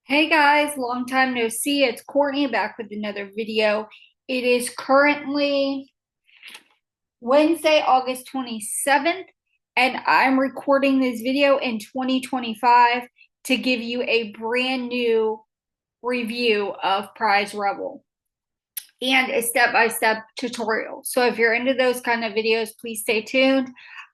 Hey guys, long time no see. It's Courtney back with another video. It is currently Wednesday, August 27th, and I'm recording this video in 2025 to give you a brand new review of PrizeRebel and a step-by-step tutorial. So if you're into those kind of videos, please stay tuned.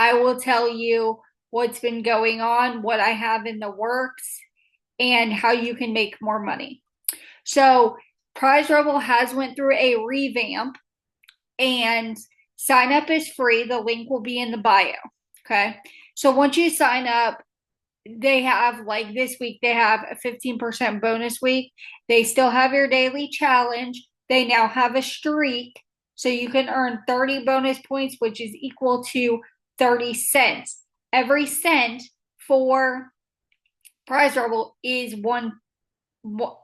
I will tell you what's been going on, what I have in the works, and how you can make more money. So PrizeRebel has went through a revamp, and sign up is free. The link will be in the bio. Okay. So once you sign up, they have, like, this week, they have a 15% bonus week. They still have your daily challenge. They now have a streak. So you can earn 30 bonus points, which is equal to 30 cents. Every cent for PrizeRebel is one,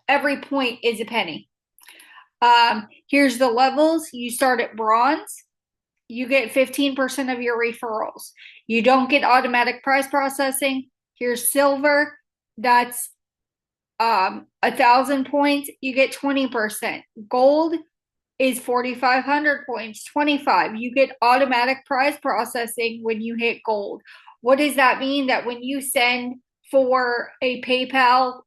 every point is a penny. Here's the levels. You start at bronze. You get 15% of your referrals. You don't get automatic prize processing. Here's silver. That's 1,000 points. You get 20%. Gold is 4,500 points, 25. You get automatic prize processing when you hit gold. What does that mean? That when you send for a PayPal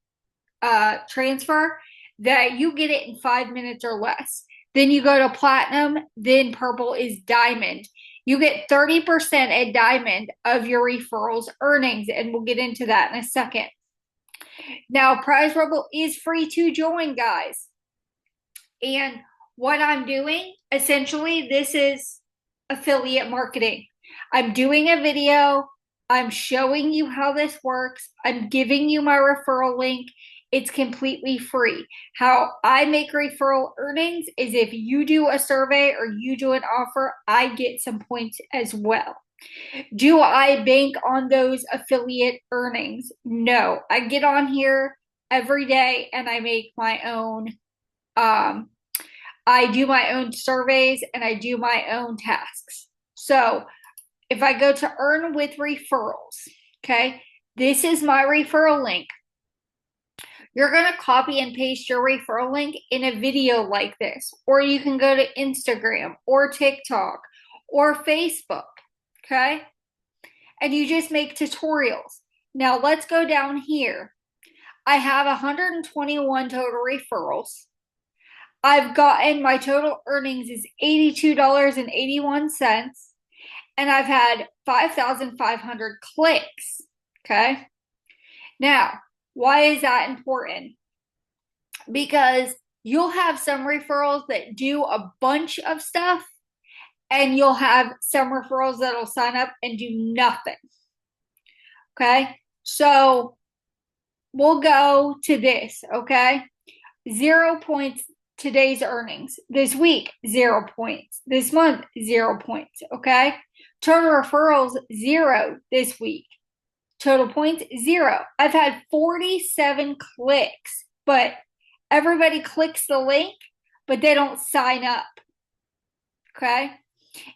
transfer, that you get it in 5 minutes or less. Then you go to platinum, then purple is diamond. You get 30% at diamond of your referrals earnings, and we'll get into that in a second. Now, PrizeRebel is free to join, guys. And what I'm doing, essentially, this is affiliate marketing. I'm doing a video. I'm showing you how this works. I'm giving you my referral link. It's completely free. How I make referral earnings is if you do a survey or you do an offer, I get some points as well. Do I bank on those affiliate earnings? No. I get on here every day and I make my own, I do my own surveys and I do my own tasks. So if I go to earn with referrals, okay, this is my referral link. You're going to copy and paste your referral link in a video like this, or you can go to Instagram or TikTok or Facebook, okay? And you just make tutorials. Now let's go down here. I have 121 total referrals. I've gotten, my total earnings is $82.81, and I've had 5,500 clicks, okay? Now, why is that important? Because you'll have some referrals that do a bunch of stuff, and you'll have some referrals that'll sign up and do nothing. Okay? So we'll go to this, okay? 0 points today's earnings. This week, 0 points. This month, 0 points, okay? Total referrals, 0 this week. Total points, 0. I've had 47 clicks, but everybody clicks the link, but they don't sign up. Okay?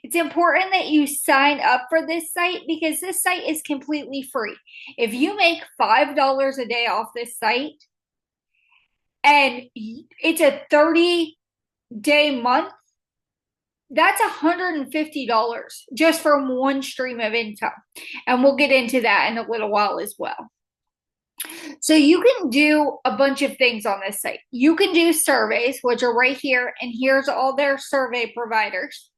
It's important that you sign up for this site because this site is completely free. If you make $5 a day off this site, and it's a 30-day month, that's $150 just from one stream of income. And we'll get into that in a little while as well. So you can do a bunch of things on this site. You can do surveys, which are right here, and here's all their survey providers.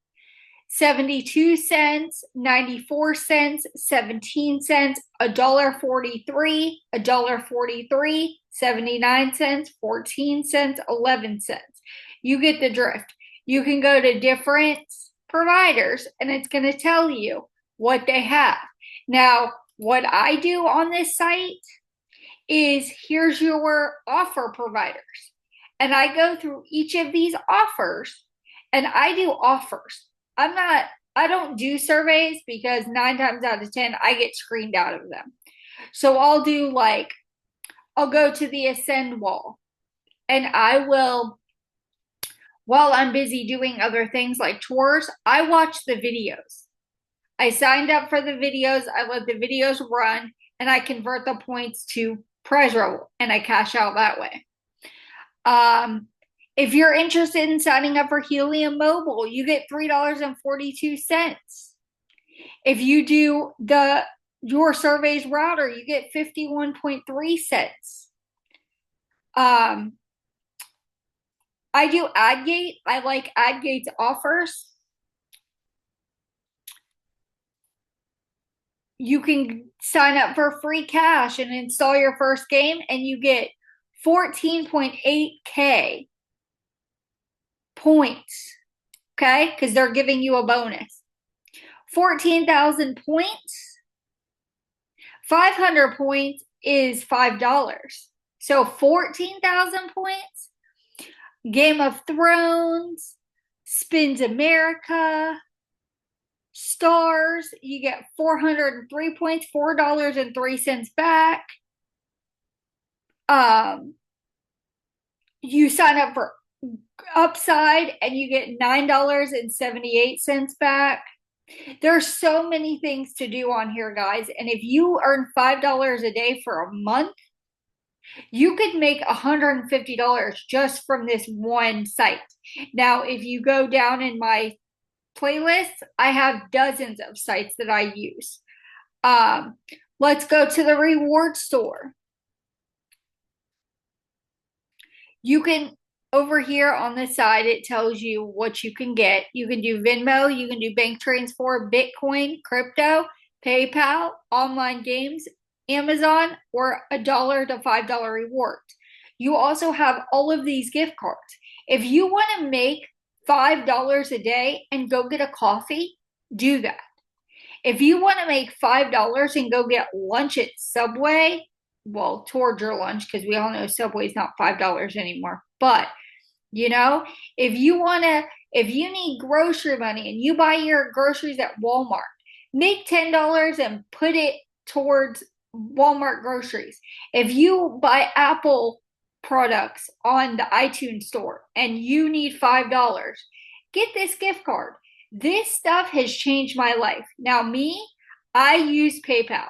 72 cents, 94 cents, 17 cents, $1.43, $1.43, 79 cents, 14 cents, 11 cents. You get the drift. You can go to different providers and it's going to tell you what they have. Now, what I do on this site is, here's your offer providers. And I go through each of these offers and I do offers. I don't do surveys because 9 times out of 10, I get screened out of them. So I'll do, like, I'll go to the Ascend wall and I will, while I'm busy doing other things like chores, I watch the videos. I signed up for the videos. I let the videos run and I convert the points to PrizeRebel, and I cash out that way. If you're interested in signing up for Helium Mobile, you get $3.42. If you do your surveys router, you get 51.3 cents. I do AdGate. I like AdGate's offers. You can sign up for free cash and install your first game, and you get 14.8K points, okay? Because they're giving you a bonus. 14,000 points, 500 points is $5. So 14,000 points, Game of Thrones, Spins America, Stars, you get 403 points, $4.03 back. You sign up for Upside and you get $9.78 back. There's so many things to do on here, guys. And if you earn $5 a day for a month, you could make $150 just from this one site. Now, if you go down in my playlist, I have dozens of sites that I use. Let's go to the reward store. You can, over here on the side, it tells you what you can get. You can do Venmo, you can do bank transfer, Bitcoin, crypto, PayPal, online games, Amazon, or $1 to $5 rewards. You also have all of these gift cards. If you want to make $5 a day and go get a coffee, do that. If you want to make $5 and go get lunch at Subway, well, towards your lunch, because we all know Subway's not $5 anymore. But, you know, if you need grocery money and you buy your groceries at Walmart, make $10 and put it towards Walmart groceries. If you buy Apple products on the iTunes store and you need $5, get this gift card. This stuff has changed my life. Now, I use PayPal.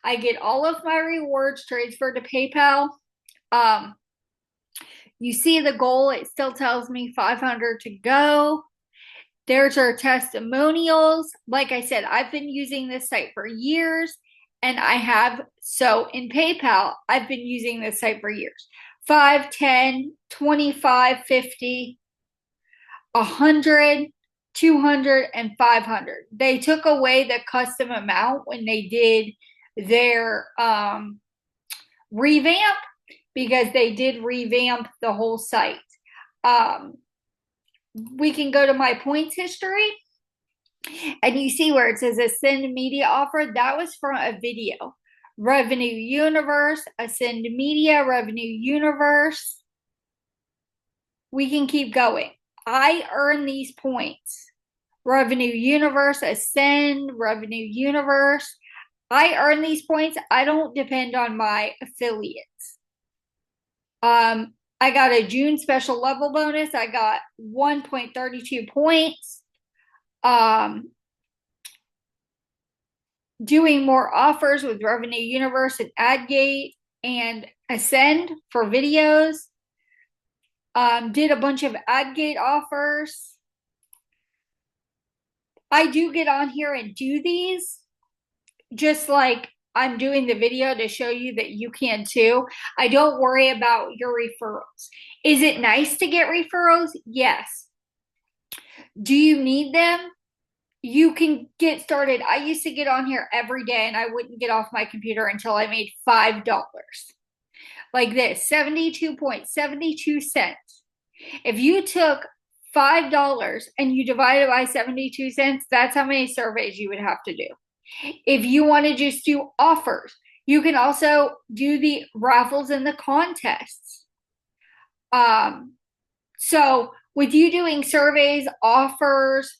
I get all of my rewards transferred to PayPal. You see the goal, it still tells me 500 to go. There's our testimonials. Like I said, I've been using this site for years, and in PayPal, I've been using this site for years. 5, 10, 25, 50, 100, 200, and 500. They took away the custom amount when they did their revamp, because they did revamp the whole site. We can go to my points history, and you see where it says Ascend Media Offer. That was from a video. Revenue Universe, Ascend Media, Revenue Universe. We can keep going. I earn these points. Revenue Universe, Ascend, Revenue Universe. I earn these points. I don't depend on my affiliates. I got a June special level bonus. I got 1.32 points. Doing more offers with Revenue Universe and AdGate and Ascend for videos. Did a bunch of AdGate offers. I do get on here and do these, just like I'm doing the video to show you that you can too. I don't worry about your referrals. Is it nice to get referrals? Yes. Do you need them? You can get started. I used to get on here every day and I wouldn't get off my computer until I made $5. Like this, 72.72 cents. If you took $5 and you divide it by 72 cents, that's how many surveys you would have to do. If you want to just do offers, you can also do the raffles and the contests. So with you doing surveys, offers,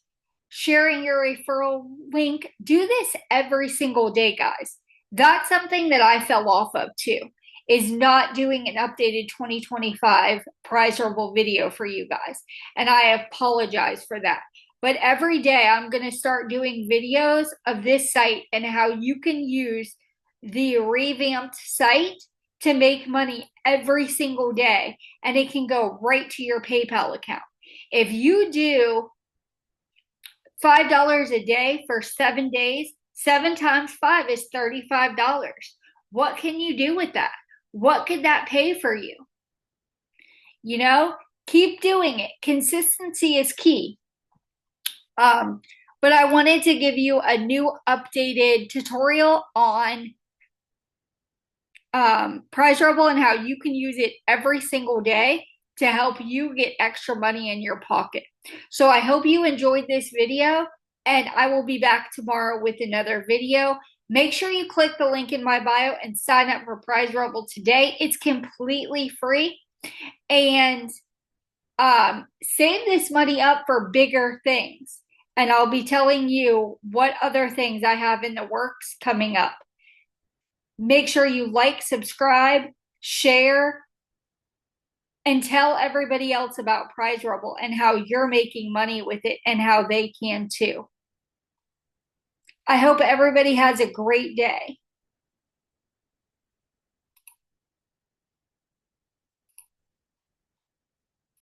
sharing your referral link, do this every single day, guys. That's something that I fell off of too, is not doing an updated 2025 PrizeRebel video for you guys. And I apologize for that. But every day I'm going to start doing videos of this site and how you can use the revamped site to make money every single day, and it can go right to your PayPal account. If you do $5 a day for 7 days, 7 times 5 is $35. What can you do with that? What could that pay for you? You know, keep doing it. Consistency is key. But I wanted to give you a new updated tutorial on PrizeRebel and how you can use it every single day to help you get extra money in your pocket. So I hope you enjoyed this video, and I will be back tomorrow with another video. Make sure you click the link in my bio and sign up for PrizeRebel today. It's completely free. And save this money up for bigger things. And I'll be telling you what other things I have in the works coming up. Make sure you like, subscribe, share, and tell everybody else about PrizeRebel and how you're making money with it and how they can too. I hope everybody has a great day.